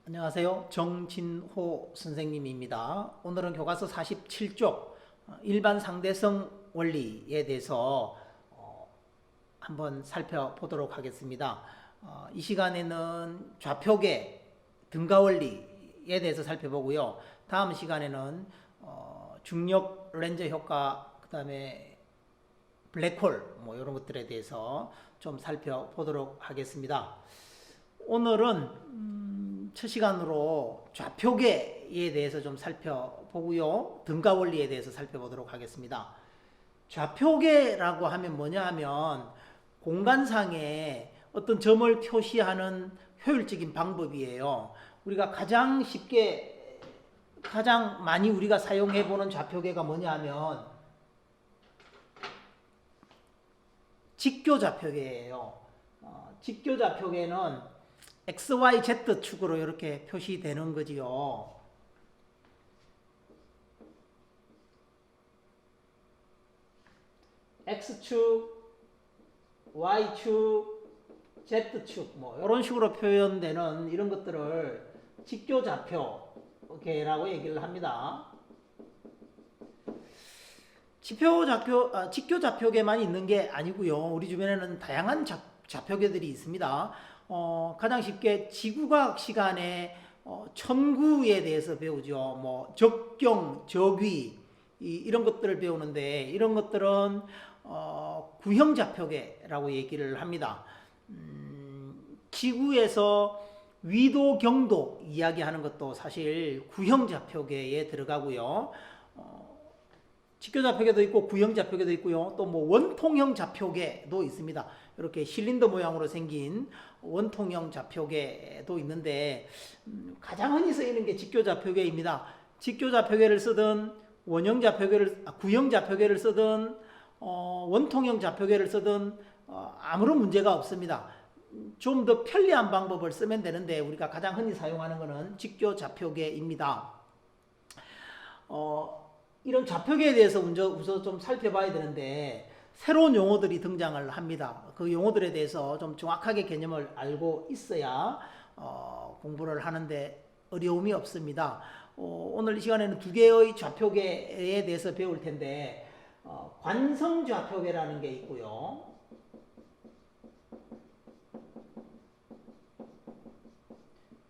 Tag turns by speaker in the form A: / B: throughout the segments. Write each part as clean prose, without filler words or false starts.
A: 안녕하세요. 정진호 선생님입니다. 오늘은 교과서 47쪽 일반 상대성 원리에 대해서 한번 살펴보도록 하겠습니다. 이 시간에는 좌표계 등가 원리에 대해서 살펴보고요. 다음 시간에는 중력 렌즈 효과, 그 다음에 블랙홀 이런 것들에 대해서 좀 살펴보도록 하겠습니다. 오늘은 첫 시간으로 좌표계에 대해서 좀 살펴보고요. 등가 원리에 대해서 살펴보도록 하겠습니다. 좌표계라고 하면 뭐냐 하면 공간상에 어떤 점을 표시하는 효율적인 방법이에요. 우리가 가장 쉽게 가장 많이 우리가 사용해 보는 좌표계가 뭐냐 하면 직교 좌표계예요. 직교 좌표계는 X, Y, Z 축으로 이렇게 표시되는 거지요. X축, Y축, Z축 이런 식으로 표현되는 이런 것들을 직교 좌표계라고 얘기를 합니다. 직교 좌표계만 있는 게 아니고요. 우리 주변에는 다양한 좌표계들이 있습니다. 가장 쉽게 지구과학 시간에 천구에 대해서 배우죠. 적경, 적위 이런 것들을 배우는데 이런 것들은 구형 좌표계라고 얘기를 합니다. 지구에서 위도, 경도 이야기하는 것도 사실 구형 좌표계에 들어가고요. 직교 좌표계도 있고 구형 좌표계도 있고요. 또 원통형 좌표계도 있습니다. 이렇게 실린더 모양으로 생긴 원통형 좌표계도 있는데 가장 흔히 쓰이는 게 직교 좌표계입니다. 직교 좌표계를 쓰든 구형 좌표계를 쓰든 원통형 좌표계를 쓰든 아무런 문제가 없습니다. 좀 더 편리한 방법을 쓰면 되는데 우리가 가장 흔히 사용하는 것은 직교 좌표계입니다. 이런 좌표계에 대해서 우선 좀 살펴봐야 되는데 새로운 용어들이 등장을 합니다. 그 용어들에 대해서 좀 정확하게 개념을 알고 있어야 공부를 하는데 어려움이 없습니다. 오늘 이 시간에는 두 개의 좌표계에 대해서 배울 텐데 관성 좌표계라는 게 있고요.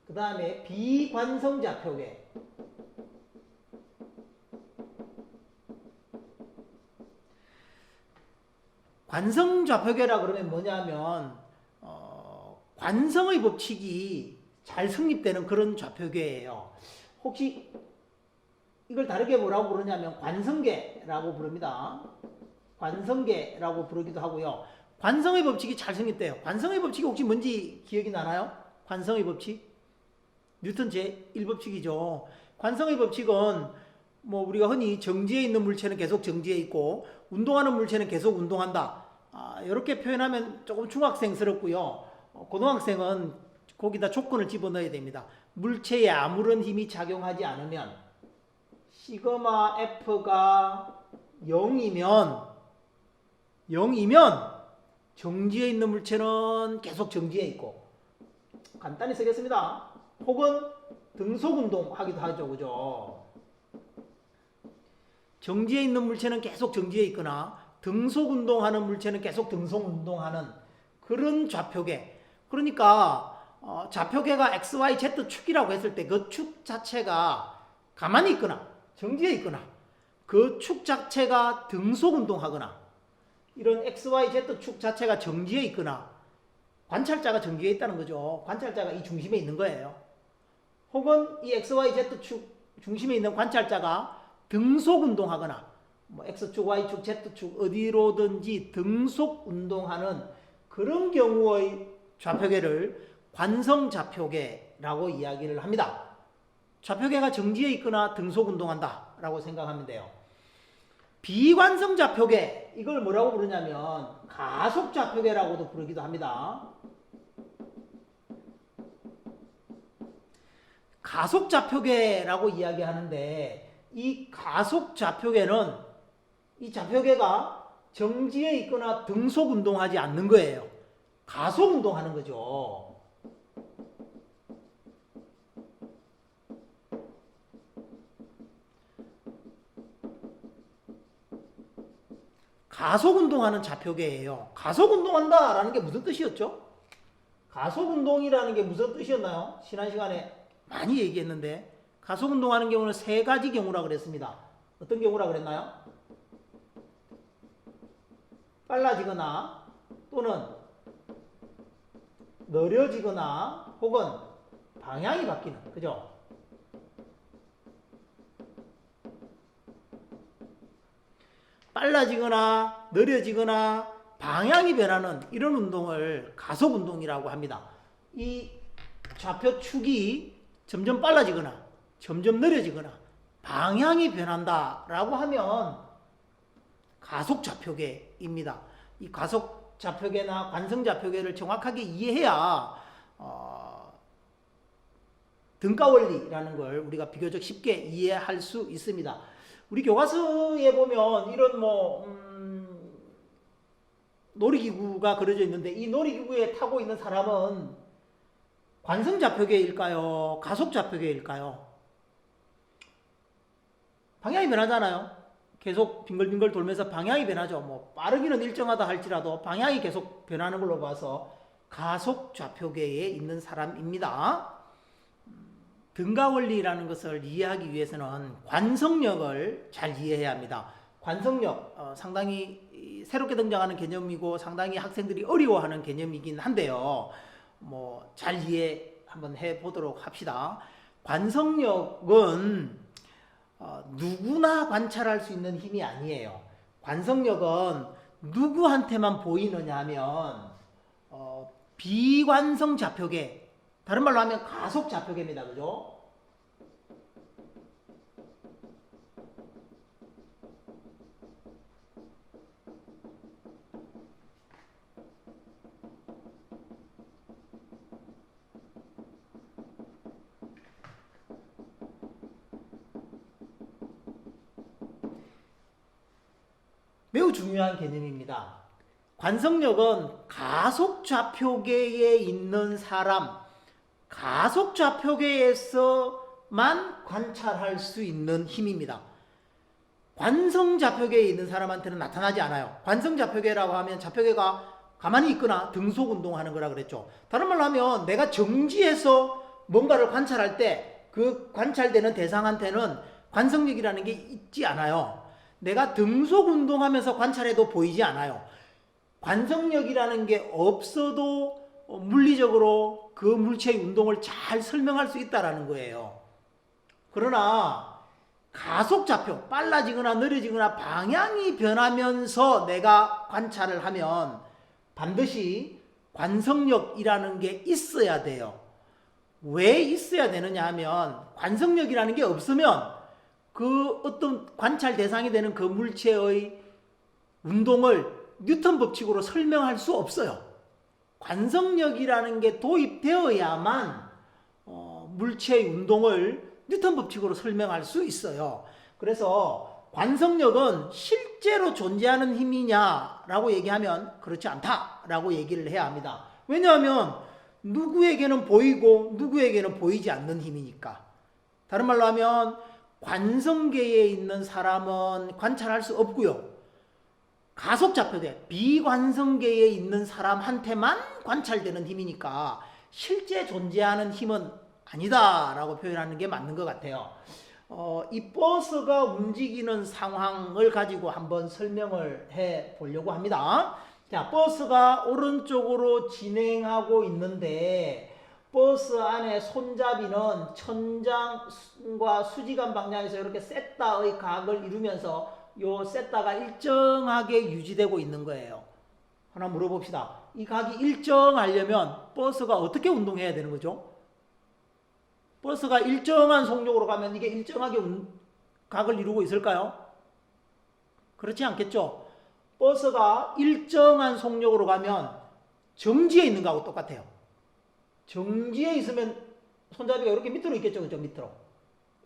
A: 그 다음에 비관성 좌표계. 관성 좌표계라 그러면 뭐냐면 관성의 법칙이 잘 성립되는 그런 좌표계예요. 혹시 이걸 다르게 뭐라고 부르냐면 관성계라고 부릅니다. 관성계라고 부르기도 하고요. 관성의 법칙이 잘 성립돼요. 관성의 법칙이 혹시 뭔지 기억이 나나요? 관성의 법칙? 뉴턴 제1법칙이죠. 관성의 법칙은 우리가 흔히 정지해 있는 물체는 계속 정지해 있고 운동하는 물체는 계속 운동한다. 이렇게 표현하면 조금 중학생스럽고요. 고등학생은 거기다 조건을 집어넣어야 됩니다. 물체에 아무런 힘이 작용하지 않으면 시그마 F가 0이면 정지해 있는 물체는 계속 정지해 있고 간단히 쓰겠습니다. 혹은 등속운동 하기도 하죠. 그죠? 정지해 있는 물체는 계속 정지해 있거나 등속운동하는 물체는 계속 등속운동하는 그런 좌표계. 그러니까 좌표계가 X, Y, Z 축이라고 했을 때 그 축 자체가 가만히 있거나 정지해 있거나 그 축 자체가 등속운동하거나 이런 X, Y, Z 축 자체가 정지해 있거나 관찰자가 정지해 있다는 거죠. 관찰자가 이 중심에 있는 거예요. 혹은 이 X, Y, Z 축 중심에 있는 관찰자가 등속운동하거나 X축, Y축, Z축 어디로든지 등속운동하는 그런 경우의 좌표계를 관성 좌표계라고 이야기를 합니다. 좌표계가 정지해 있거나 등속운동한다 라고 생각하면 돼요. 비관성 좌표계, 이걸 뭐라고 부르냐면 가속 좌표계라고도 부르기도 합니다. 가속 좌표계라고 이야기하는데 이 가속 좌표계는 이 좌표계가 정지해 있거나 등속 운동하지 않는 거예요. 가속 운동하는 거죠. 가속운동하는 좌표계예요. 가속운동한다라는 게 무슨 뜻이었죠? 가속운동이라는 게 무슨 뜻이었나요? 지난 시간에 많이 얘기했는데 가속운동하는 경우는 세 가지 경우라 그랬습니다. 어떤 경우라 그랬나요? 빨라지거나 또는 느려지거나 혹은 방향이 바뀌는, 그죠? 빨라지거나 느려지거나 방향이 변하는 이런 운동을 가속운동이라고 합니다. 이 좌표축이 점점 빨라지거나 점점 느려지거나 방향이 변한다라고 하면 가속좌표계입니다. 이 가속좌표계나 관성좌표계를 정확하게 이해해야 등가원리라는 걸 우리가 비교적 쉽게 이해할 수 있습니다. 우리 교과서에 보면 이런 놀이기구가 그려져 있는데 이 놀이기구에 타고 있는 사람은 관성좌표계일까요? 가속좌표계일까요? 방향이 변하잖아요. 계속 빙글빙글 돌면서 방향이 변하죠. 뭐 빠르기는 일정하다 할지라도 방향이 계속 변하는 걸로 봐서 가속좌표계에 있는 사람입니다. 등가원리라는 것을 이해하기 위해서는 관성력을 잘 이해해야 합니다. 관성력 상당히 새롭게 등장하는 개념이고 상당히 학생들이 어려워하는 개념이긴 한데요. 뭐 잘 이해 한번 해보도록 합시다. 관성력은 누구나 관찰할 수 있는 힘이 아니에요. 관성력은 누구한테만 보이느냐 하면 비관성 좌표계, 다른 말로 하면 가속 좌표계입니다. 그죠? 매우 중요한 개념입니다. 관성력은 가속좌표계에 있는 사람, 가속좌표계에서만 관찰할 수 있는 힘입니다. 관성좌표계에 있는 사람한테는 나타나지 않아요. 관성좌표계라고 하면 좌표계가 가만히 있거나 등속운동하는 거라 그랬죠. 다른 말로 하면 내가 정지해서 뭔가를 관찰할 때 그 관찰되는 대상한테는 관성력이라는 게 있지 않아요. 내가 등속운동하면서 관찰해도 보이지 않아요. 관성력이라는 게 없어도 물리적으로 그 물체의 운동을 잘 설명할 수 있다는 거예요. 그러나 가속좌표, 빨라지거나 느려지거나 방향이 변하면서 내가 관찰을 하면 반드시 관성력이라는 게 있어야 돼요. 왜 있어야 되느냐 하면 관성력이라는 게 없으면 그 어떤 관찰 대상이 되는 그 물체의 운동을 뉴턴 법칙으로 설명할 수 없어요. 관성력이라는 게 도입되어야만 물체의 운동을 뉴턴 법칙으로 설명할 수 있어요. 그래서 관성력은 실제로 존재하는 힘이냐라고 얘기하면 그렇지 않다라고 얘기를 해야 합니다. 왜냐하면 누구에게는 보이고 누구에게는 보이지 않는 힘이니까. 다른 말로 하면 관성계에 있는 사람은 관찰할 수 없고요. 가속좌표계, 비관성계에 있는 사람한테만 관찰되는 힘이니까 실제 존재하는 힘은 아니다라고 표현하는 게 맞는 것 같아요. 이 버스가 움직이는 상황을 가지고 한번 설명을 해 보려고 합니다. 자, 버스가 오른쪽으로 진행하고 있는데 버스 안에 손잡이는 천장과 수직안 방향에서 이렇게 셋다의 각을 이루면서 요 셋다가 일정하게 유지되고 있는 거예요. 하나 물어봅시다. 이 각이 일정하려면 버스가 어떻게 운동해야 되는 거죠? 버스가 일정한 속력으로 가면 이게 일정하게 각을 이루고 있을까요? 그렇지 않겠죠? 버스가 일정한 속력으로 가면 정지에 있는 거하고 똑같아요. 정지에 있으면 손잡이가 이렇게 밑으로 있겠죠. 그죠? 밑으로.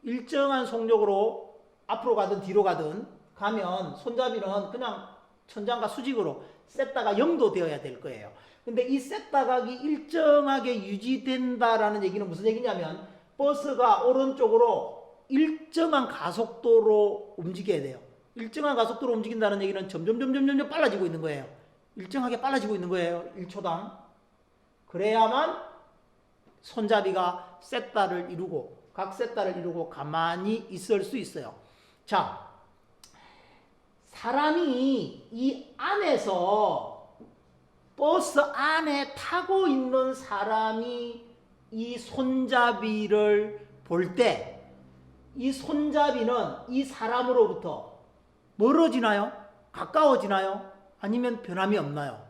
A: 일정한 속력으로 앞으로 가든 뒤로 가든 가면 손잡이는 그냥 천장과 수직으로 셋다가 0도 되어야 될 거예요. 근데 이 셋다각이 일정하게 유지된다라는 얘기는 무슨 얘기냐면 버스가 오른쪽으로 일정한 가속도로 움직여야 돼요. 일정한 가속도로 움직인다는 얘기는 점점 빨라지고 있는 거예요. 일정하게 빨라지고 있는 거예요. 1초당. 그래야만 손잡이가 셋다를 이루고 각 셋다를 이루고 가만히 있을 수 있어요. 자, 사람이 이 안에서 버스 안에 타고 있는 사람이 이 손잡이를 볼 때 이 손잡이는 이 사람으로부터 멀어지나요? 가까워지나요? 아니면 변함이 없나요?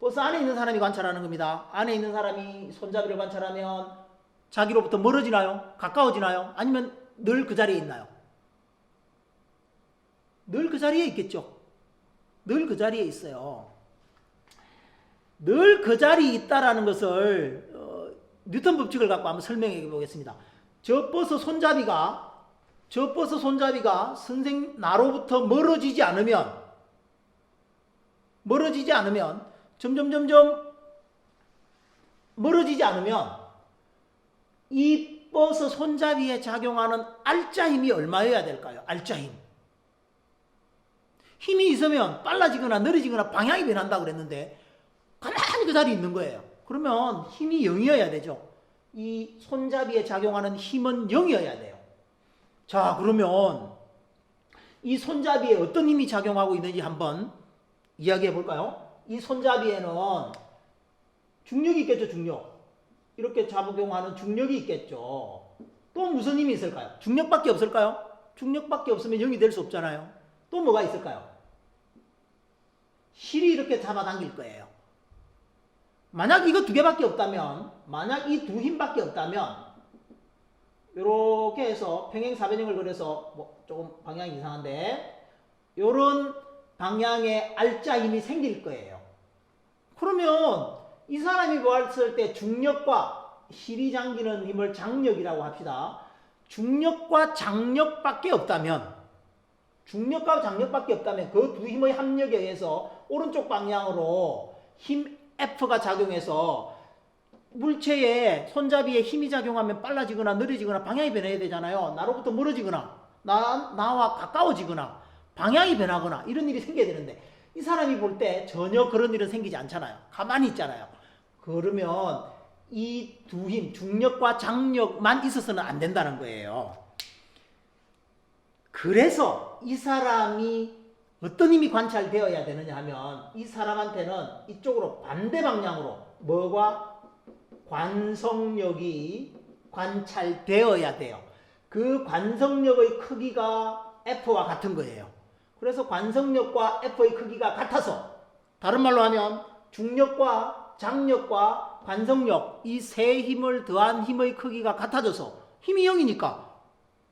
A: 버스 안에 있는 사람이 관찰하는 겁니다. 안에 있는 사람이 손잡이를 관찰하면 자기로부터 멀어지나요? 가까워지나요? 아니면 늘 그 자리에 있나요? 늘 그 자리에 있겠죠. 늘 그 자리에 있어요. 늘 그 자리에 있다라는 것을 뉴턴 법칙을 갖고 한번 설명해 보겠습니다. 저 버스 손잡이가 나로부터 멀어지지 않으면 점점 멀어지지 않으면 이 버스 손잡이에 작용하는 알짜 힘이 얼마여야 될까요? 알짜 힘. 힘이 있으면 빨라지거나 느려지거나 방향이 변한다고 그랬는데 가만히 그 자리에 있는 거예요. 그러면 힘이 0이어야 되죠. 이 손잡이에 작용하는 힘은 0이어야 돼요. 자, 그러면 이 손잡이에 어떤 힘이 작용하고 있는지 한번 이야기해 볼까요? 이 손잡이에는 중력이 있겠죠, 중력. 이렇게 작용하는 중력이 있겠죠. 또 무슨 힘이 있을까요? 중력밖에 없을까요? 중력밖에 없으면 0이 될 수 없잖아요. 또 뭐가 있을까요? 실이 이렇게 잡아당길 거예요. 만약 이거 두 개밖에 없다면, 만약 이 두 힘밖에 없다면, 요렇게 해서 평행사변형을 그려서 뭐 조금 방향이 이상한데, 요런 방향의 알짜 힘이 생길 거예요. 그러면 이 사람이 보았을 때 중력과 실이 잠기는 힘을 장력이라고 합시다. 중력과 장력밖에 없다면 그 두 힘의 합력에 의해서 오른쪽 방향으로 힘 F가 작용해서 물체에 손잡이에 힘이 작용하면 빨라지거나 느려지거나 방향이 변해야 되잖아요. 나로부터 멀어지거나 나와 가까워지거나 방향이 변하거나 이런 일이 생겨야 되는데 이 사람이 볼 때 전혀 그런 일은 생기지 않잖아요. 가만히 있잖아요. 그러면 이 두 힘, 중력과 장력만 있어서는 안 된다는 거예요. 그래서 이 사람이 어떤 힘이 관찰되어야 되느냐 하면 이 사람한테는 이쪽으로 반대 방향으로 뭐가? 관성력이 관찰되어야 돼요. 그 관성력의 크기가 F와 같은 거예요. 그래서 관성력과 F의 크기가 같아서 다른 말로 하면 중력과 장력과 관성력 이 세 힘을 더한 힘의 크기가 같아져서 힘이 0이니까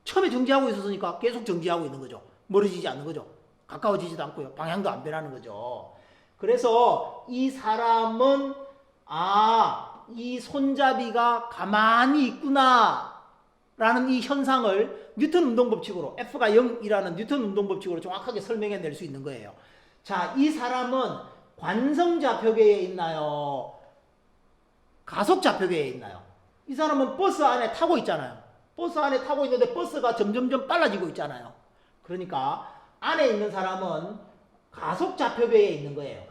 A: 처음에 정지하고 있었으니까 계속 정지하고 있는 거죠. 멀어지지 않는 거죠. 가까워지지도 않고요. 방향도 안 변하는 거죠. 그래서 이 사람은 이 손잡이가 가만히 있구나 라는 이 현상을 뉴턴 운동법칙으로 F가 0이라는 뉴턴 운동법칙으로 정확하게 설명해낼 수 있는 거예요. 자, 이 사람은 관성좌표계에 있나요? 가속좌표계에 있나요? 이 사람은 버스 안에 타고 있잖아요. 버스 안에 타고 있는데 버스가 점점점 빨라지고 있잖아요. 그러니까 안에 있는 사람은 가속좌표계에 있는 거예요.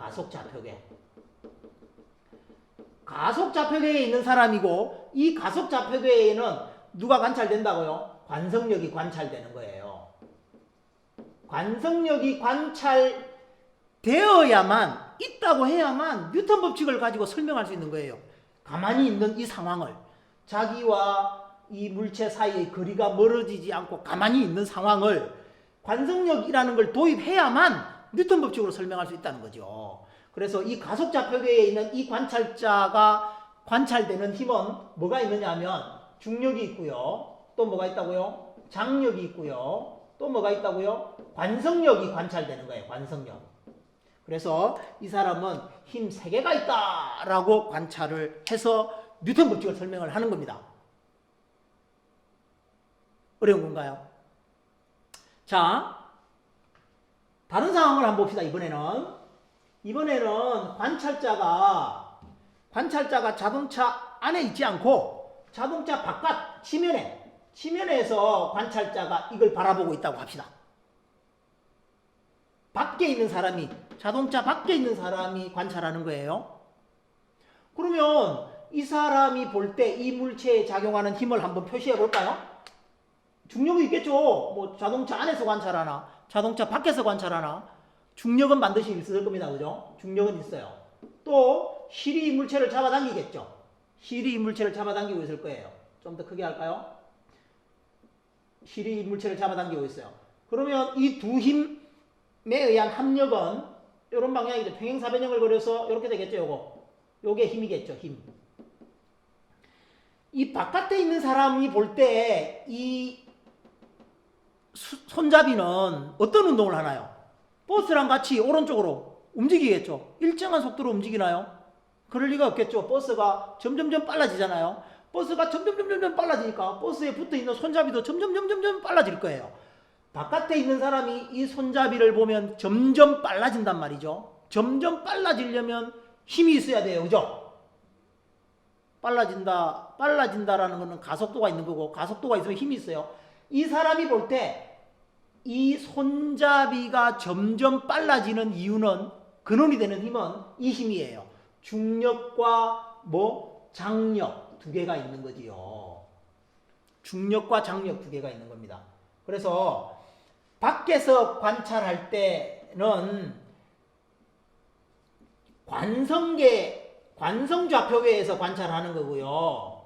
A: 가속좌표계에 있는 사람이고 이 가속좌표계에는 누가 관찰된다고요? 관성력이 관찰되는 거예요. 관성력이 관찰되어야만 있다고 해야만 뉴턴 법칙을 가지고 설명할 수 있는 거예요. 가만히 있는 이 상황을 자기와 이 물체 사이의 거리가 멀어지지 않고 가만히 있는 상황을 관성력이라는 걸 도입해야만 뉴턴 법칙으로 설명할 수 있다는 거죠. 그래서 이 가속좌표계에 있는 이 관찰자가 관찰되는 힘은 뭐가 있느냐 하면 중력이 있고요. 또 뭐가 있다고요? 장력이 있고요. 또 뭐가 있다고요? 관성력이 관찰되는 거예요. 관성력. 그래서 이 사람은 힘 3개가 있다라고 관찰을 해서 뉴턴 법칙을 설명을 하는 겁니다. 어려운 건가요? 자, 다른 상황을 한번 봅시다. 이번에는 관찰자가 자동차 안에 있지 않고 자동차 바깥 지면에 지면에서 관찰자가 이걸 바라보고 있다고 합시다. 밖에 있는 사람이, 자동차 밖에 있는 사람이 관찰하는 거예요. 그러면 이 사람이 볼 때 이 물체에 작용하는 힘을 한번 표시해 볼까요? 중력이 있겠죠. 뭐 자동차 안에서 관찰하나 자동차 밖에서 관찰하나 중력은 반드시 있을 겁니다. 그죠? 중력은 있어요. 또 실이 이 물체를 잡아당기겠죠. 실이 이 물체를 잡아당기고 있을 거예요. 좀 더 크게 할까요? 실이 이 물체를 잡아당기고 있어요. 그러면 이 두 힘에 의한 합력은 이런 방향이죠. 평행사변형을 그려서 이렇게 되겠죠. 요게 힘이겠죠. 힘. 이 바깥에 있는 사람이 볼 때 이 손잡이는 어떤 운동을 하나요? 버스랑 같이 오른쪽으로 움직이겠죠. 일정한 속도로 움직이나요? 그럴 리가 없겠죠. 버스가 점점점 빨라지잖아요. 버스가 점점점 빨라지니까 버스에 붙어있는 손잡이도 점점점 빨라질 거예요. 바깥에 있는 사람이 이 손잡이를 보면 점점 빨라진단 말이죠. 점점 빨라지려면 힘이 있어야 돼요. 그죠? 빨라진다라는 것은 가속도가 있는 거고, 가속도가 있으면 힘이 있어요. 이 사람이 볼 때 이 손잡이가 점점 빨라지는 이유는, 근원이 되는 힘은 이 힘이에요. 중력과 장력 두 개가 있는 거지요. 중력과 장력 두 개가 있는 겁니다. 그래서 밖에서 관찰할 때는 관성좌표계에서 관찰하는 거고요.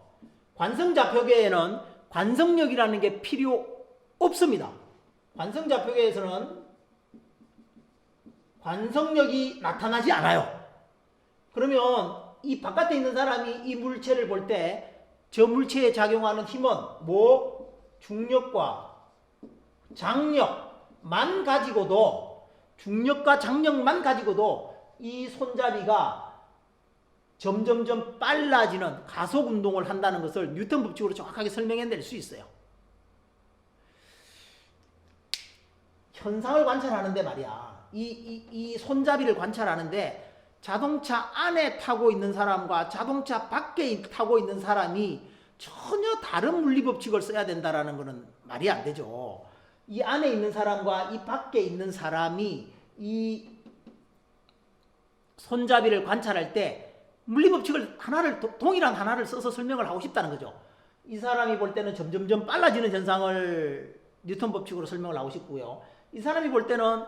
A: 관성좌표계에는 관성력이라는 게 필요 없습니다. 관성좌표계에서는 관성력이 나타나지 않아요. 그러면 이 바깥에 있는 사람이 이 물체를 볼 때 저 물체에 작용하는 힘은 중력과 장력만 가지고도, 중력과 장력만 가지고도 이 손잡이가 점점점 빨라지는 가속 운동을 한다는 것을 뉴턴 법칙으로 정확하게 설명해낼 수 있어요. 현상을 관찰하는데 말이야. 이 손잡이를 관찰하는데 자동차 안에 타고 있는 사람과 자동차 밖에 타고 있는 사람이 전혀 다른 물리법칙을 써야 된다라는 것은 말이 안 되죠. 이 안에 있는 사람과 이 밖에 있는 사람이 이 손잡이를 관찰할 때 물리법칙을 동일한 하나를 써서 설명을 하고 싶다는 거죠. 이 사람이 볼 때는 점점점 빨라지는 현상을 뉴턴 법칙으로 설명을 하고 싶고요. 이 사람이 볼 때는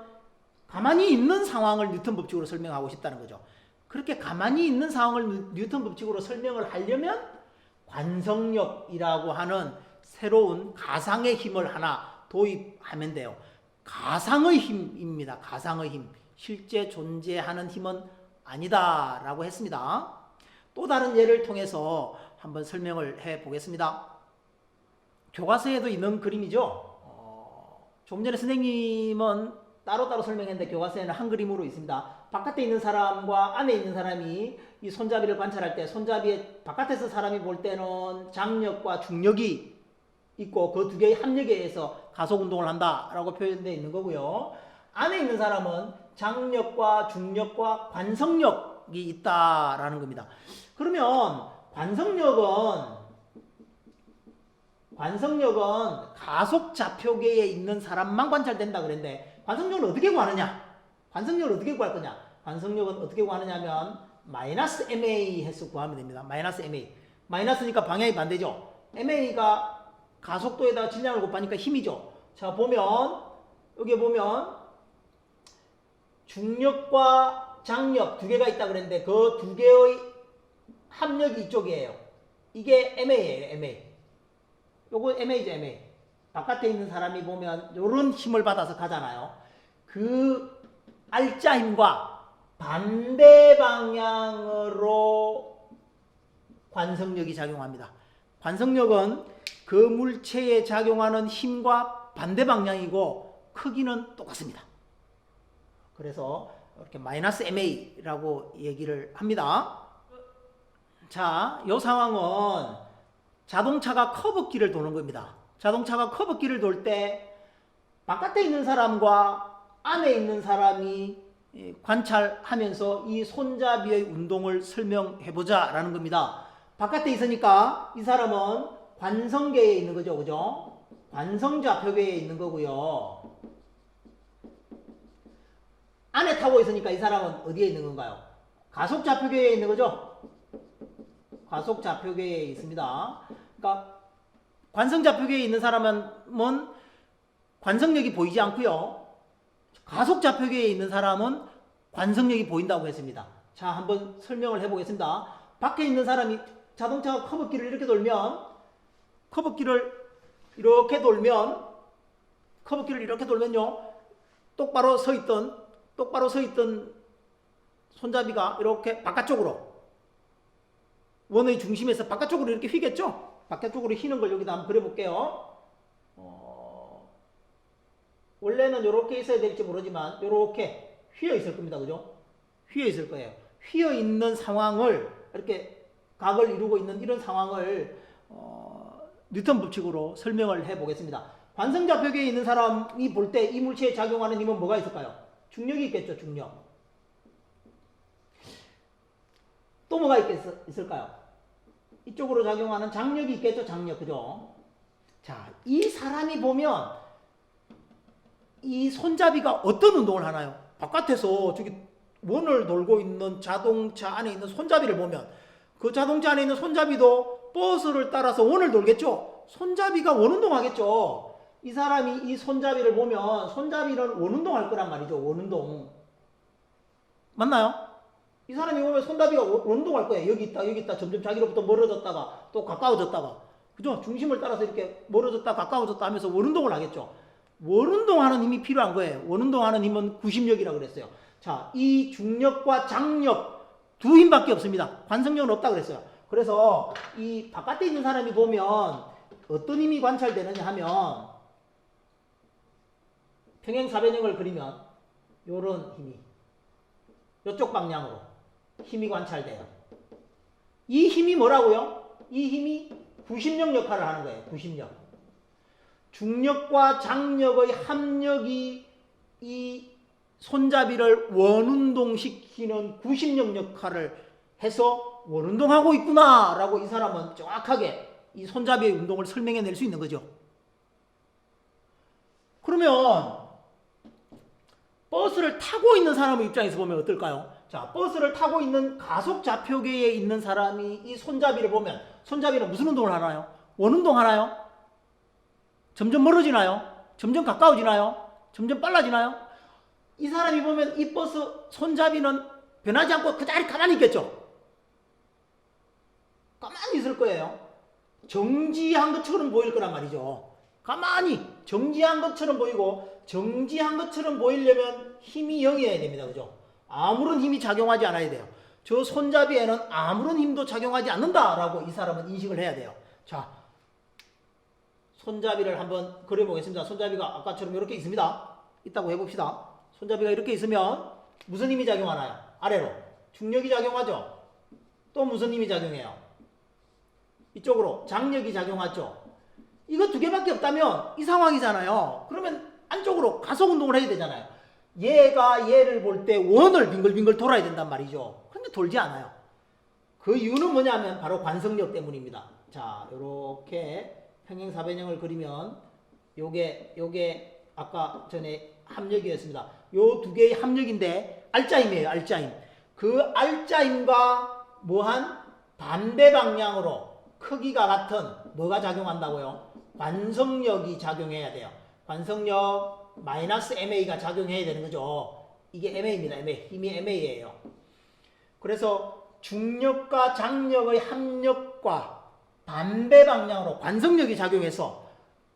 A: 가만히 있는 상황을 뉴턴 법칙으로 설명하고 싶다는 거죠. 그렇게 가만히 있는 상황을 뉴턴 법칙으로 설명을 하려면 관성력이라고 하는 새로운 가상의 힘을 하나 도입하면 돼요. 가상의 힘입니다. 가상의 힘. 실제 존재하는 힘은 아니다라고 했습니다. 또 다른 예를 통해서 한번 설명을 해 보겠습니다. 교과서에도 있는 그림이죠. 조금 전에 선생님은 따로따로 설명했는데 교과서에는 한 그림으로 있습니다. 바깥에 있는 사람과 안에 있는 사람이 이 손잡이를 관찰할 때 손잡이의 바깥에서 사람이 볼 때는 장력과 중력이 있고 그 두 개의 합력에 의해서 가속 운동을 한다라고 표현되어 있는 거고요. 안에 있는 사람은 장력과 중력과 관성력이 있다라는 겁니다. 그러면 관성력은 가속 좌표계에 있는 사람만 관찰된다 그랬는데 관성력을 어떻게 구하느냐? 관성력을 어떻게 구할 거냐? 관성력은 어떻게 구하느냐면 마이너스 MA 해서 구하면 됩니다. 마이너스 MA. 마이너스니까 방향이 반대죠. MA가 가속도에다가 질량을 곱하니까 힘이죠. 자, 여기 보면 중력과 장력 두 개가 있다 그랬는데 그 두 개의 합력이 이쪽이에요. 이게 MA예요. MA. 요거 MA죠. MA. 바깥에 있는 사람이 보면 요런 힘을 받아서 가잖아요. 그 알짜 힘과 반대 방향으로 관성력이 작용합니다. 관성력은 그 물체에 작용하는 힘과 반대 방향이고 크기는 똑같습니다. 그래서 이렇게 마이너스 MA라고 얘기를 합니다. 자, 이 상황은 자동차가 커브길을 도는 겁니다. 자동차가 커브길을 돌 때 바깥에 있는 사람과 안에 있는 사람이 관찰하면서 이 손잡이의 운동을 설명해보자 라는 겁니다. 바깥에 있으니까 이 사람은 관성계에 있는 거죠. 그죠? 관성좌표계에 있는 거고요. 안에 타고 있으니까 이 사람은 어디에 있는 건가요? 가속좌표계에 있는 거죠. 가속좌표계에 있습니다. 그러니까 관성좌표계에 있는 사람은 관성력이 보이지 않고요. 가속좌표계에 있는 사람은 관성력이 보인다고 했습니다. 자, 한번 설명을 해보겠습니다. 밖에 있는 사람이 자동차가 커브길을 이렇게 돌면 커브길을 이렇게 돌면요, 똑바로 서 있던 손잡이가 이렇게 바깥쪽으로, 원의 중심에서 바깥쪽으로 이렇게 휘겠죠? 바깥쪽으로 휘는 걸 여기다 한번 그려볼게요. 원래는 이렇게 있어야 될지 모르지만 이렇게 휘어 있을 겁니다. 그죠? 휘어 있을 거예요. 휘어 있는 상황을, 이렇게 각을 이루고 있는 이런 상황을 뉴턴 법칙으로 설명을 해 보겠습니다. 관성좌표계에 있는 사람이 볼 때 이 물체에 작용하는 힘은 뭐가 있을까요? 중력이 있겠죠. 중력. 또 뭐가 있을까요? 이쪽으로 작용하는 장력이 있겠죠. 장력. 그죠? 자, 이 사람이 보면 이 손잡이가 어떤 운동을 하나요? 바깥에서 저기 원을 돌고 있는 자동차 안에 있는 손잡이를 보면 그 자동차 안에 있는 손잡이도 버스를 따라서 원을 돌겠죠? 손잡이가 원운동 하겠죠? 이 사람이 이 손잡이를 보면 손잡이는 원운동 할 거란 말이죠. 원운동. 맞나요? 이 사람이 보면 손잡이가 원운동 할 거예요. 여기 있다. 점점 자기로부터 멀어졌다가 또 가까워졌다가. 그죠? 중심을 따라서 이렇게 멀어졌다 가까워졌다 하면서 원운동을 하겠죠. 원운동하는 힘이 필요한 거예요. 원운동하는 힘은 구심력이라고 그랬어요. 자, 이 중력과 장력 두 힘밖에 없습니다. 관성력은 없다 그랬어요. 그래서 이 바깥에 있는 사람이 보면 어떤 힘이 관찰되느냐 하면 평행사변형을 그리면 요런 힘이 이쪽 방향으로 힘이 관찰돼요. 이 힘이 뭐라고요? 이 힘이 구심력 역할을 하는 거예요. 구심력. 중력과 장력의 합력이 이 손잡이를 원운동시키는 구심력 역할을 해서 원운동하고 있구나 라고 이 사람은 정확하게 이 손잡이의 운동을 설명해낼 수 있는 거죠. 그러면 버스를 타고 있는 사람의 입장에서 보면 어떨까요? 자, 버스를 타고 있는 가속좌표계에 있는 사람이 이 손잡이를 보면 손잡이는 무슨 운동을 하나요? 원운동 하나요? 점점 멀어지나요? 점점 가까워지나요? 점점 빨라지나요? 이 사람이 보면 이 버스 손잡이는 변하지 않고 그 자리 가만히 있겠죠? 가만히 있을 거예요. 정지한 것처럼 보일 거란 말이죠. 가만히 정지한 것처럼 보이고, 정지한 것처럼 보이려면 힘이 0이어야 됩니다. 그죠? 아무런 힘이 작용하지 않아야 돼요. 저 손잡이에는 아무런 힘도 작용하지 않는다라고 이 사람은 인식을 해야 돼요. 자, 손잡이를 한번 그려보겠습니다. 손잡이가 아까처럼 이렇게 있습니다. 있다고 해봅시다. 손잡이가 이렇게 있으면 무슨 힘이 작용하나요? 아래로. 중력이 작용하죠. 또 무슨 힘이 작용해요? 이쪽으로 장력이 작용하죠. 이거 두 개밖에 없다면 이 상황이잖아요. 그러면 안쪽으로 가속운동을 해야 되잖아요. 얘가 얘를 볼 때 원을 빙글빙글 돌아야 된단 말이죠. 그런데 돌지 않아요. 그 이유는 뭐냐면 바로 관성력 때문입니다. 자, 요렇게 평행사변형을 그리면 요게 아까 전에 합력이었습니다. 요 두 개의 합력인데 알짜힘이에요. 알짜힘. 그 알짜힘과 뭐한 반대 방향으로 크기가 같은 뭐가 작용한다고요? 관성력이 작용해야 돼요. 관성력 마이너스 MA가 작용해야 되는 거죠. 이게 MA입니다. MA. 힘이 MA예요. 그래서 중력과 장력의 합력과 반대 방향으로 관성력이 작용해서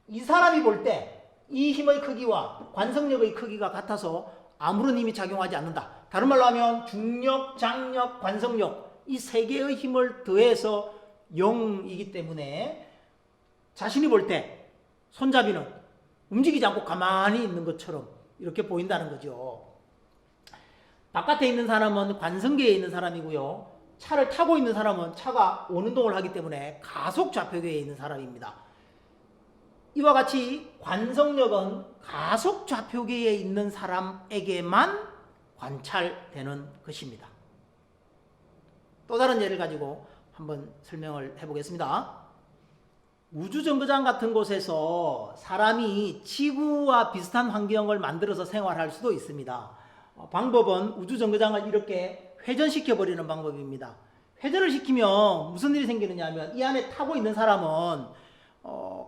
A: 이 사람이 볼 때 이 힘의 크기와 관성력의 크기가 같아서 아무런 힘이 작용하지 않는다. 다른 말로 하면 중력, 장력, 관성력 이 세 개의 힘을 더해서 0이기 때문에 자신이 볼 때 손잡이는 움직이지 않고 가만히 있는 것처럼 이렇게 보인다는 거죠. 바깥에 있는 사람은 관성계에 있는 사람이고요. 차를 타고 있는 사람은 차가 원운동을 하기 때문에 가속좌표계에 있는 사람입니다. 이와 같이 관성력은 가속좌표계에 있는 사람에게만 관찰되는 것입니다. 또 다른 예를 가지고 한번 설명을 해보겠습니다. 우주정거장 같은 곳에서 사람이 지구와 비슷한 환경을 만들어서 생활할 수도 있습니다. 방법은 우주정거장을 이렇게 회전시켜 버리는 방법입니다. 회전을 시키면 무슨 일이 생기느냐 하면 이 안에 타고 있는 사람은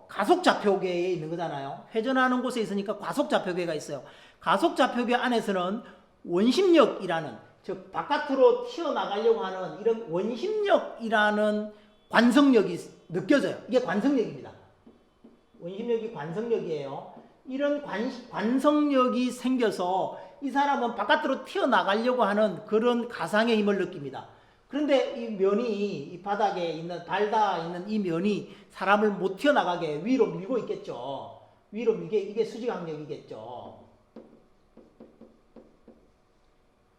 A: 가속좌표계에 있는 거잖아요. 회전하는 곳에 있으니까 가속좌표계가 있어요. 가속좌표계 안에서는 원심력이라는, 즉 바깥으로 튀어나가려고 하는 이런 원심력이라는 관성력이 느껴져요. 이게 관성력입니다. 원심력이 관성력이에요. 이런 관성력이 생겨서 이 사람은 바깥으로 튀어나가려고 하는 그런 가상의 힘을 느낍니다. 그런데 이 면이, 이 바닥에 있는, 밟아 있는 이 면이 사람을 못 튀어나가게 위로 밀고 있겠죠. 위로 밀게, 이게 수직항력이겠죠.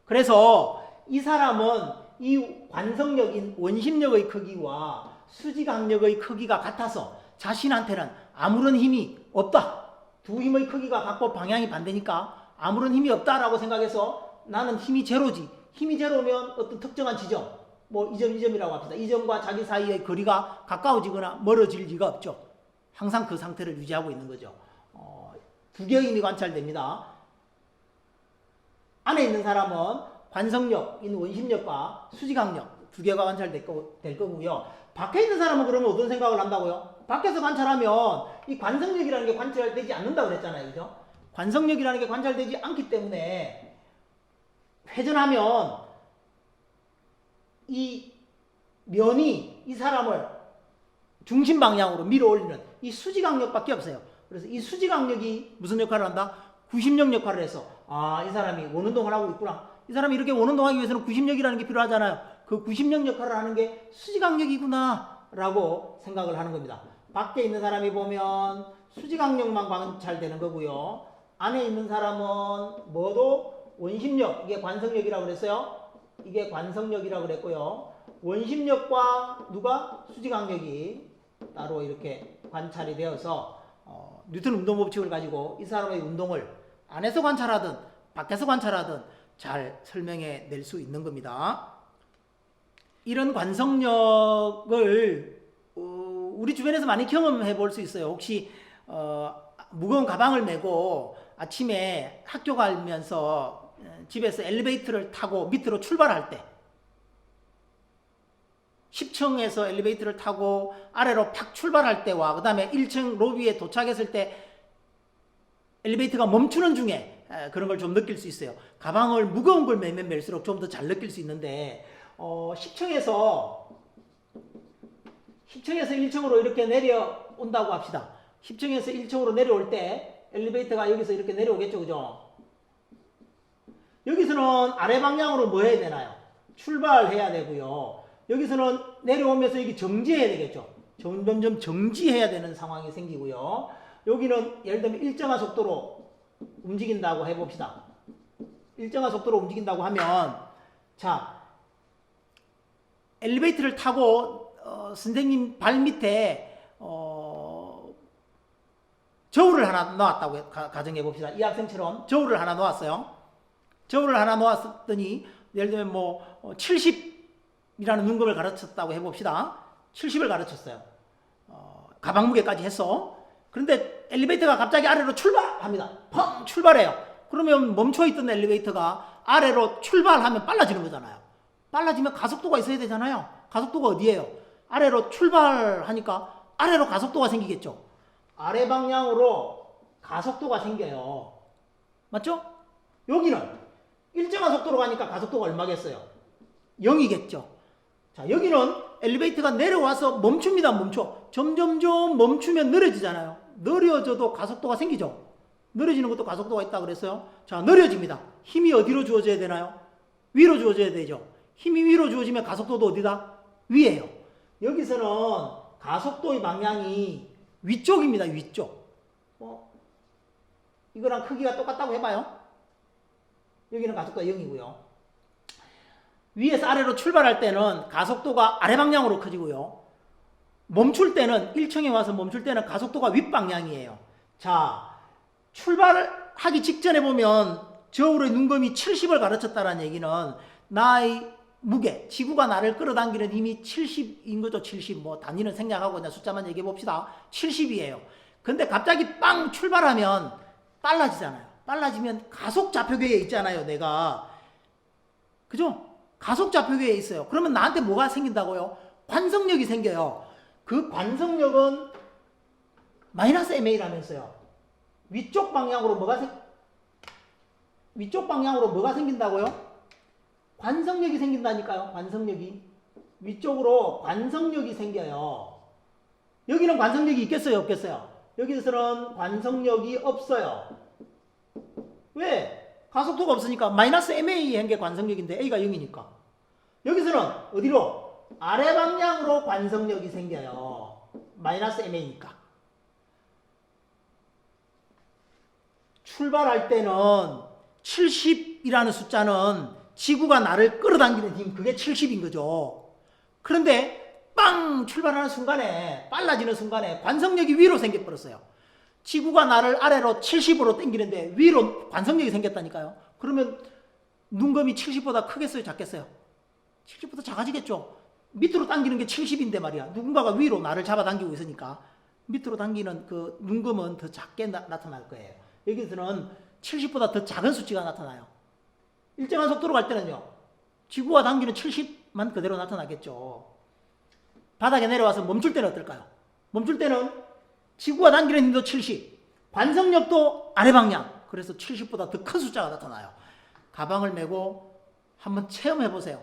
A: 그래서 이 사람은 이 관성력인 원심력의 크기와 수직항력의 크기가 같아서 자신한테는 아무런 힘이 없다. 두 힘의 크기가 같고 방향이 반대니까 아무런 힘이 없다라고 생각해서 나는 힘이 제로지. 힘이 제로면 어떤 특정한 지점, 뭐 이 점, 이 점이라고 합시다. 이 점과 자기 사이의 거리가 가까워지거나 멀어질 리가 없죠. 항상 그 상태를 유지하고 있는 거죠. 두 개의 힘이 관찰됩니다. 안에 있는 사람은 관성력인 원심력과 수직항력 두 개가 관찰될 거고요. 밖에 있는 사람은 그러면 어떤 생각을 한다고요? 밖에서 관찰하면 이 관성력이라는 게 관찰되지 않는다고 그랬잖아요. 그죠? 관성력이라는 게 관찰되지 않기 때문에 회전하면 이 면이 이 사람을 중심 방향으로 밀어 올리는 이 수직항력밖에 없어요. 그래서 이 수직항력이 무슨 역할을 한다? 구심력 역할을 해서 이 사람이 원운동을 하고 있구나. 이 사람이 이렇게 원운동하기 위해서는 구심력이라는 게 필요하잖아요. 그 구심력 역할을 하는 게 수직항력이구나 라고 생각을 하는 겁니다. 밖에 있는 사람이 보면 수직항력만 관찰되는 거고요. 안에 있는 사람은 뭐도 원심력, 이게 관성력이라고 그랬어요. 이게 관성력이라고 그랬고요. 원심력과 누가? 수직항력이 따로 이렇게 관찰이 되어서 뉴턴 운동 법칙을 가지고 이 사람의 운동을 안에서 관찰하든 밖에서 관찰하든 잘 설명해 낼 수 있는 겁니다. 이런 관성력을 우리 주변에서 많이 경험해 볼 수 있어요. 혹시 무거운 가방을 메고 아침에 학교 가면서 집에서 엘리베이터를 타고 밑으로 출발할 때 10층에서 엘리베이터를 타고 아래로 팍 출발할 때와 그 다음에 1층 로비에 도착했을 때 엘리베이터가 멈추는 중에 그런 걸 좀 느낄 수 있어요. 가방을 무거운 걸 메면 멜수록 좀 더 잘 느낄 수 있는데 10층에서 1층으로 이렇게 내려온다고 합시다. 10층에서 1층으로 내려올 때 엘리베이터가 여기서 이렇게 내려오겠죠. 그죠? 여기서는 아래 방향으로 뭐 해야 되나요? 출발해야 되고요. 여기서는 내려오면서 여기 정지해야 되겠죠. 점점 정지해야 되는 상황이 생기고요. 여기는 예를 들면 일정한 속도로 움직인다고 해봅시다. 일정한 속도로 움직인다고 하면 자, 엘리베이터를 타고 선생님 발 밑에 저울을 하나 놓았다고 가정해 봅시다. 이 학생처럼 저울을 하나 놓았어요. 저울을 하나 놓았더니 예를 들면 뭐 70이라는 눈금을 가르쳤다고 해봅시다. 70을 가르쳤어요. 가방 무게까지 했어. 그런데 엘리베이터가 갑자기 아래로 출발합니다. 펑 출발해요. 그러면 멈춰있던 엘리베이터가 아래로 출발하면 빨라지는 거잖아요. 빨라지면 가속도가 있어야 되잖아요. 가속도가 어디예요? 아래로 출발하니까 아래로 가속도가 생기겠죠. 아래 방향으로 가속도가 생겨요. 맞죠? 여기는 일정한 속도로 가니까 가속도가 얼마겠어요? 0이겠죠. 자, 여기는 엘리베이터가 내려와서 멈춥니다. 멈춰. 점점점 멈추면 느려지잖아요. 느려져도 가속도가 생기죠. 느려지는 것도 가속도가 있다 그랬어요. 자, 느려집니다. 힘이 어디로 주어져야 되나요? 위로 주어져야 되죠. 힘이 위로 주어지면 가속도도 어디다? 위에요. 여기서는 가속도의 방향이 위쪽입니다. 위쪽. 이거랑 크기가 똑같다고 해봐요. 여기는 가속도가 0이고요. 위에서 아래로 출발할 때는 가속도가 아래 방향으로 커지고요. 멈출 때는 1층에 와서 멈출 때는 가속도가 윗방향이에요. 자, 출발하기 직전에 보면 저울의 눈금이 70을 가르쳤다는 얘기는 나의 무게, 지구가 나를 끌어당기는 힘이 70인 거죠. 70. 뭐 단위는 생략하고 그냥 숫자만 얘기해 봅시다. 70이에요. 근데 갑자기 빵 출발하면 빨라지잖아요. 빨라지면 가속 좌표계에 있잖아요. 내가. 그죠? 가속 좌표계에 있어요. 그러면 나한테 뭐가 생긴다고요? 관성력이 생겨요. 그 관성력은 마이너스 ma라면서요. 위쪽 방향으로 뭐가 생긴다고요? 관성력이 생긴다니까요. 관성력이. 위쪽으로 관성력이 생겨요. 여기는 관성력이 있겠어요? 없겠어요? 여기서는 관성력이 없어요. 왜? 가속도가 없으니까 마이너스 ma 한 게 관성력인데 a가 0이니까. 여기서는 어디로? 아래 방향으로 관성력이 생겨요. 마이너스 ma니까. 출발할 때는 70이라는 숫자는 지구가 나를 끌어당기는 힘, 그게 70인 거죠. 그런데 빵 출발하는 순간에, 빨라지는 순간에 관성력이 위로 생겨버렸어요. 지구가 나를 아래로 70으로 당기는데 위로 관성력이 생겼다니까요. 그러면 눈금이 70보다 크겠어요? 작겠어요? 70보다 작아지겠죠. 밑으로 당기는 게 70인데 말이야. 누군가가 위로 나를 잡아당기고 있으니까 밑으로 당기는 그 눈금은 더 작게 나타날 거예요. 여기서는 70보다 더 작은 수치가 나타나요. 일정한 속도로 갈 때는요, 지구가 당기는 70만 그대로 나타나겠죠. 바닥에 내려와서 멈출 때는 어떨까요? 멈출 때는 지구가 당기는 힘도 70, 관성력도 아래 방향, 그래서 70보다 더 큰 숫자가 나타나요. 가방을 메고 한번 체험해 보세요.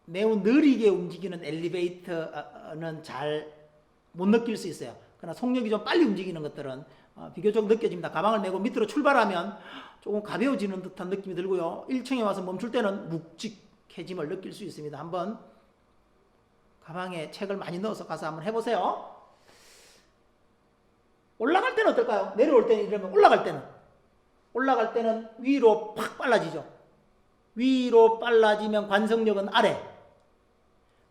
A: 매우 느리게 움직이는 엘리베이터는 잘 못 느낄 수 있어요. 그러나 속력이 좀 빨리 움직이는 것들은 비교적 느껴집니다. 가방을 메고 밑으로 출발하면 조금 가벼워지는 듯한 느낌이 들고요. 1층에 와서 멈출 때는 묵직해짐을 느낄 수 있습니다. 한번 가방에 책을 많이 넣어서 가서 한번 해보세요. 올라갈 때는 어떨까요? 내려올 때는 이러면 올라갈 때는 위로 팍 빨라지죠. 위로 빨라지면 관성력은 아래.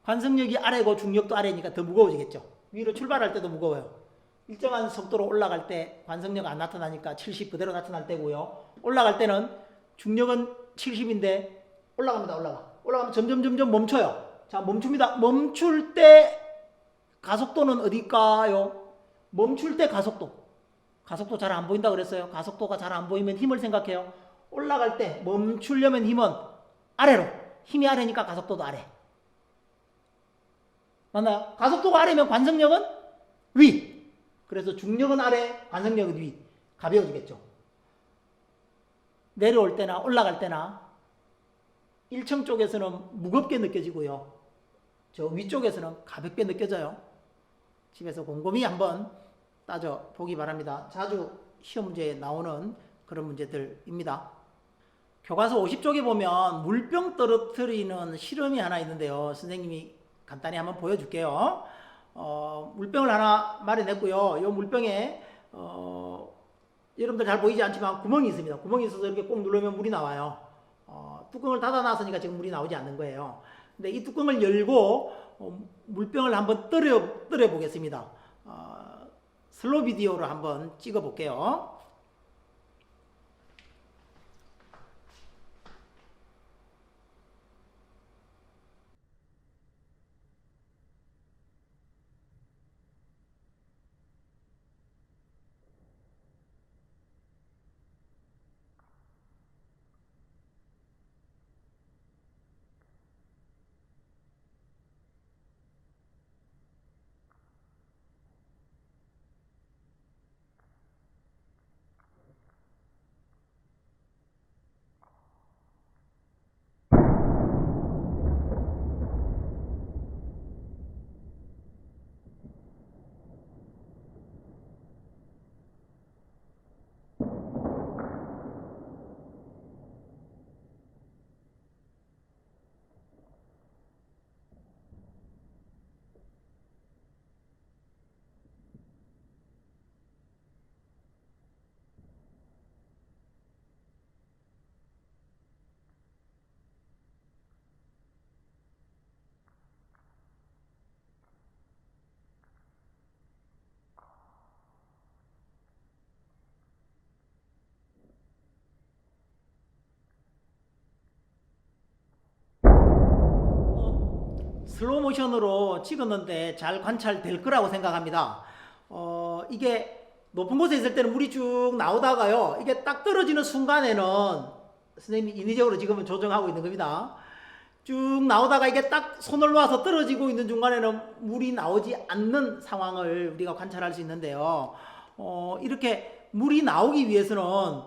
A: 관성력이 아래고 중력도 아래니까 더 무거워지겠죠. 위로 출발할 때도 무거워요. 일정한 속도로 올라갈 때 관성력 안 나타나니까 70 그대로 나타날 때고요. 올라갈 때는 중력은 70인데 올라가면 점점 멈춰요. 자, 멈춥니다. 멈출 때 가속도는 어딜까요? 멈출 때 가속도 잘 안 보인다 그랬어요. 가속도가 잘 안 보이면 힘을 생각해요. 올라갈 때 멈추려면 힘은 아래로. 힘이 아래니까 가속도도 아래. 맞나요? 가속도가 아래면 관성력은 위. 그래서 중력은 아래, 관성력은 위. 가벼워지겠죠. 내려올 때나 올라갈 때나 1층 쪽에서는 무겁게 느껴지고요. 저 위쪽에서는 가볍게 느껴져요. 집에서 곰곰이 한번 따져 보기 바랍니다. 자주 시험 문제에 나오는 그런 문제들입니다. 교과서 50쪽에 보면 물병 떨어뜨리는 실험이 하나 있는데요. 선생님이 간단히 한번 보여줄게요. 물병을 하나 마련했고요. 이 물병에 여러분들 잘 보이지 않지만 구멍이 있습니다. 구멍이 있어서 이렇게 꼭 누르면 물이 나와요. 뚜껑을 닫아놨으니까 지금 물이 나오지 않는 거예요. 근데 이 뚜껑을 열고 물병을 한번 떨어 보겠습니다. 슬로우 비디오로 한번 찍어 볼게요. 슬로우 모션으로 찍었는데 잘 관찰될 거라고 생각합니다. 이게 높은 곳에 있을 때는 물이 쭉 나오다가요, 이게 딱 떨어지는 순간에는 선생님이 인위적으로 지금은 조정하고 있는 겁니다. 쭉 나오다가 이게 딱 손을 놓아서 떨어지고 있는 중간에는 물이 나오지 않는 상황을 우리가 관찰할 수 있는데요. 이렇게 물이 나오기 위해서는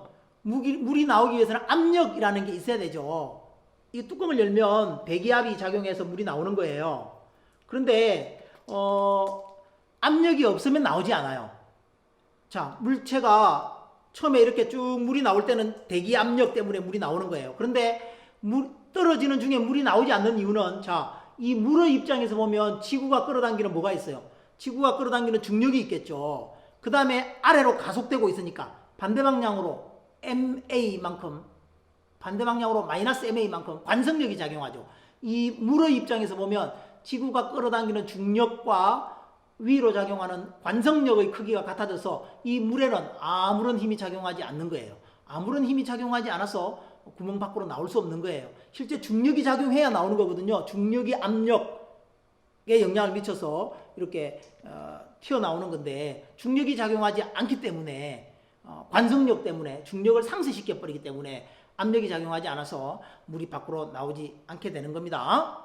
A: 압력이라는 게 있어야 되죠. 이 뚜껑을 열면 배기압이 작용해서 물이 나오는 거예요. 그런데 압력이 없으면 나오지 않아요. 자, 물체가 처음에 이렇게 쭉 물이 나올 때는 대기 압력 때문에 물이 나오는 거예요. 그런데 떨어지는 중에 물이 나오지 않는 이유는, 자, 이 물의 입장에서 보면 지구가 끌어당기는 뭐가 있어요? 지구가 끌어당기는 중력이 있겠죠. 그 다음에 아래로 가속되고 있으니까 반대 방향으로 마이너스 MA만큼 관성력이 작용하죠. 이 물의 입장에서 보면 지구가 끌어당기는 중력과 위로 작용하는 관성력의 크기가 같아져서 이 물에는 아무런 힘이 작용하지 않는 거예요. 아무런 힘이 작용하지 않아서 구멍 밖으로 나올 수 없는 거예요. 실제 중력이 작용해야 나오는 거거든요. 중력이 압력에 영향을 미쳐서 이렇게 튀어나오는 건데, 중력이 작용하지 않기 때문에, 관성력 때문에 중력을 상쇄시켜 버리기 때문에 압력이 작용하지 않아서 물이 밖으로 나오지 않게 되는 겁니다.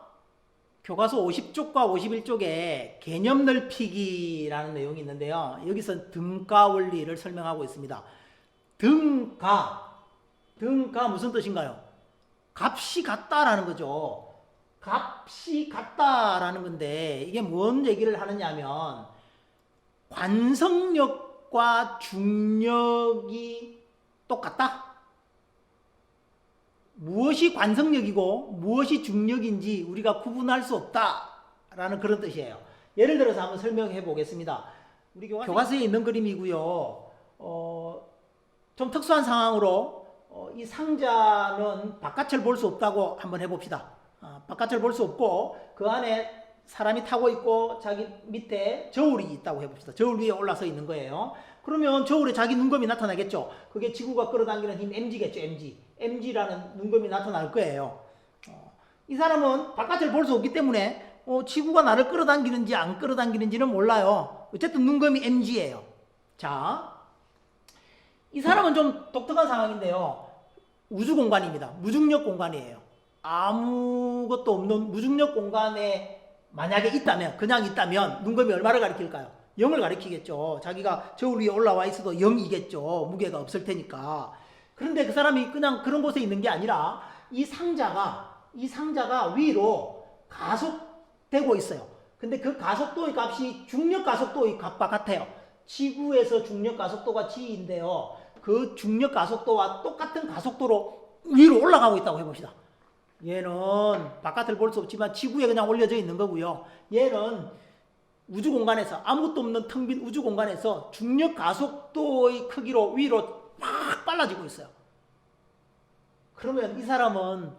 A: 교과서 50쪽과 51쪽에 개념 넓히기라는 내용이 있는데요. 여기서 등가 원리를 설명하고 있습니다. 등가 무슨 뜻인가요? 값이 같다라는 거죠. 값이 같다라는 건데, 이게 뭔 얘기를 하느냐 하면, 관성력과 중력이 똑같다? 무엇이 관성력이고 무엇이 중력인지 우리가 구분할 수 없다라는 그런 뜻이에요. 예를 들어서 한번 설명해 보겠습니다. 우리 교과서에 있는 그림이고요. 좀 특수한 상황으로 이 상자는 바깥을 볼 수 없다고 한번 해봅시다. 바깥을 볼 수 없고 그 안에 사람이 타고 있고 자기 밑에 저울이 있다고 해봅시다. 저울 위에 올라서 있는 거예요. 그러면 저울에 자기 눈금이 나타나겠죠. 그게 지구가 끌어당기는 힘 mg겠죠. mg라는 눈금이 나타날 거예요. 이 사람은 바깥을 볼 수 없기 때문에 지구가 나를 끌어당기는지 안 끌어당기는지는 몰라요. 어쨌든 눈금이 mg예요. 자, 이 사람은 좀 독특한 상황인데요. 우주 공간입니다. 무중력 공간이에요. 아무것도 없는 무중력 공간에 만약에 있다면, 그냥 있다면 눈금이 얼마를 가리킬까요? 0을 가리키겠죠. 자기가 저울 위에 올라와 있어도 0이겠죠. 무게가 없을 테니까. 그런데 그 사람이 그냥 그런 곳에 있는 게 아니라 이 상자가 위로 가속되고 있어요. 근데 그 가속도의 값이 중력 가속도의 값과 같아요. 지구에서 중력 가속도가 g인데요. 그 중력 가속도와 똑같은 가속도로 위로 올라가고 있다고 해봅시다. 얘는 바깥을 볼 수 없지만 지구에 그냥 올려져 있는 거고요. 얘는 우주 공간에서, 아무것도 없는 텅 빈 우주 공간에서 중력 가속도의 크기로 위로 막 빨라지고 있어요. 그러면 이 사람은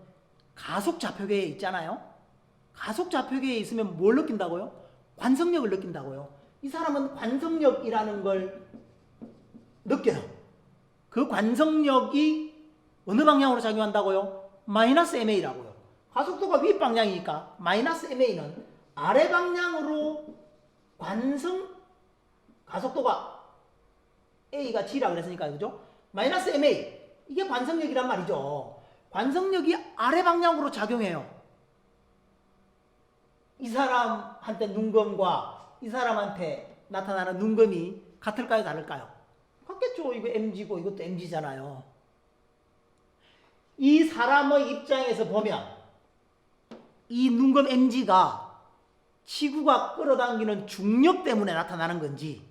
A: 가속 좌표계에 있잖아요. 가속 좌표계에 있으면 뭘 느낀다고요? 관성력을 느낀다고요. 이 사람은 관성력이라는 걸 느껴요. 그 관성력이 어느 방향으로 작용한다고요? 마이너스 MA라고요. 가속도가 위 방향이니까 마이너스 MA는 아래 방향으로 가속도가 A가 G라고 그랬으니까, 그죠? 마이너스 MA, 이게 관성력이란 말이죠. 관성력이 아래 방향으로 작용해요. 이 사람한테 눈금과 이 사람한테 나타나는 눈금이 같을까요, 다를까요? 같겠죠. 이거 MG고 이것도 MG잖아요. 이 사람의 입장에서 보면 이 눈금 MG가 지구가 끌어당기는 중력 때문에 나타나는 건지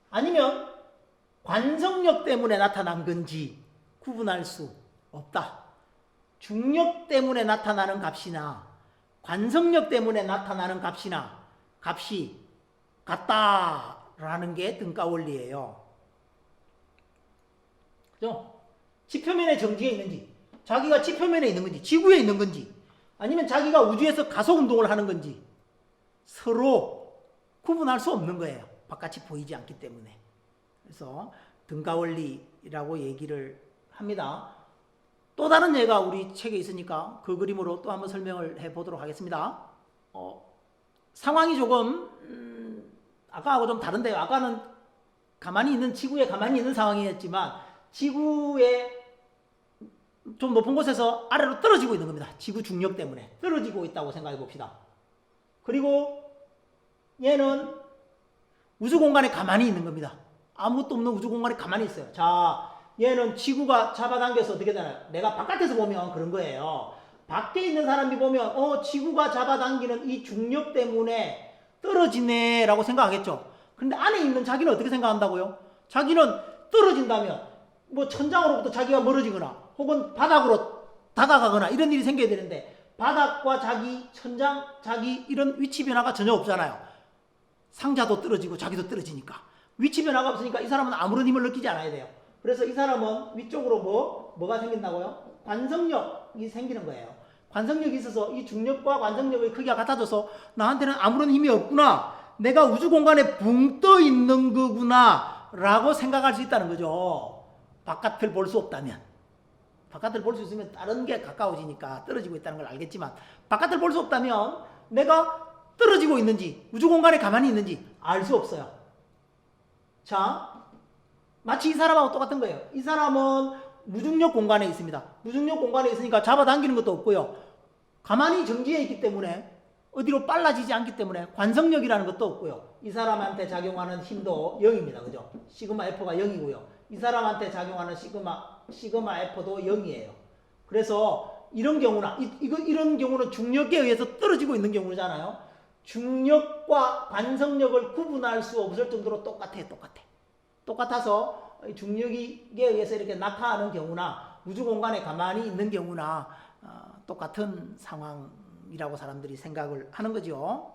A: 아니면 관성력 때문에 나타난 건지 구분할 수 없다. 중력 때문에 나타나는 값이나 관성력 때문에 나타나는 값이 같다라는 게 등가 원리예요. 그죠? 지표면에 정지해 있는지, 자기가 지표면에 있는 건지, 지구에 있는 건지, 아니면 자기가 우주에서 가속 운동을 하는 건지 서로 구분할 수 없는 거예요. 바깥이 보이지 않기 때문에. 그래서 등가 원리라고 얘기를 합니다. 또 다른 예가 우리 책에 있으니까 그 그림으로 또 한번 설명을 해 보도록 하겠습니다. 상황이 조금 아까하고 좀 다른데요. 아까는 가만히 있는 지구에 가만히 있는 상황이었지만 지구의 좀 높은 곳에서 아래로 떨어지고 있는 겁니다. 지구 중력 때문에 떨어지고 있다고 생각해 봅시다. 그리고 얘는 우주 공간에 가만히 있는 겁니다. 아무것도 없는 우주 공간에 가만히 있어요. 자, 얘는 지구가 잡아당겨서 어떻게 되나요? 내가 바깥에서 보면 그런 거예요. 밖에 있는 사람이 보면 지구가 잡아당기는 이 중력 때문에 떨어지네 라고 생각하겠죠. 근데 안에 있는 자기는 어떻게 생각한다고요? 자기는 떨어진다면 뭐 천장으로부터 자기가 멀어지거나 혹은 바닥으로 다가가거나 이런 일이 생겨야 되는데 바닥과 자기, 천장, 자기 이런 위치 변화가 전혀 없잖아요. 상자도 떨어지고 자기도 떨어지니까 위치 변화가 없으니까 이 사람은 아무런 힘을 느끼지 않아야 돼요. 그래서 이 사람은 위쪽으로 뭐가 생긴다고요? 관성력이 생기는 거예요. 관성력이 있어서 이 중력과 관성력의 크기가 같아져서 나한테는 아무런 힘이 없구나. 내가 우주 공간에 붕 떠 있는 거구나 라고 생각할 수 있다는 거죠. 바깥을 볼 수 없다면. 바깥을 볼 수 있으면 다른 게 가까워지니까 떨어지고 있다는 걸 알겠지만 바깥을 볼 수 없다면 내가 떨어지고 있는지 우주 공간에 가만히 있는지 알 수 없어요. 자, 마치 이 사람하고 똑같은 거예요. 이 사람은 무중력 공간에 있습니다. 무중력 공간에 있으니까 잡아당기는 것도 없고요. 가만히 정지해 있기 때문에 어디로 빨라지지 않기 때문에 관성력이라는 것도 없고요. 이 사람한테 작용하는 힘도 0입니다. 그죠? 시그마 F가 0이고요. 이 사람한테 작용하는 시그마 F도 0이에요. 그래서 이런 경우나 이런 경우는 중력에 의해서 떨어지고 있는 경우잖아요. 중력과 관성력을 구분할 수 없을 정도로 똑같아서 중력에 의해서 이렇게 낙하하는 경우나 우주 공간에 가만히 있는 경우나 똑같은 상황이라고 사람들이 생각을 하는 거죠.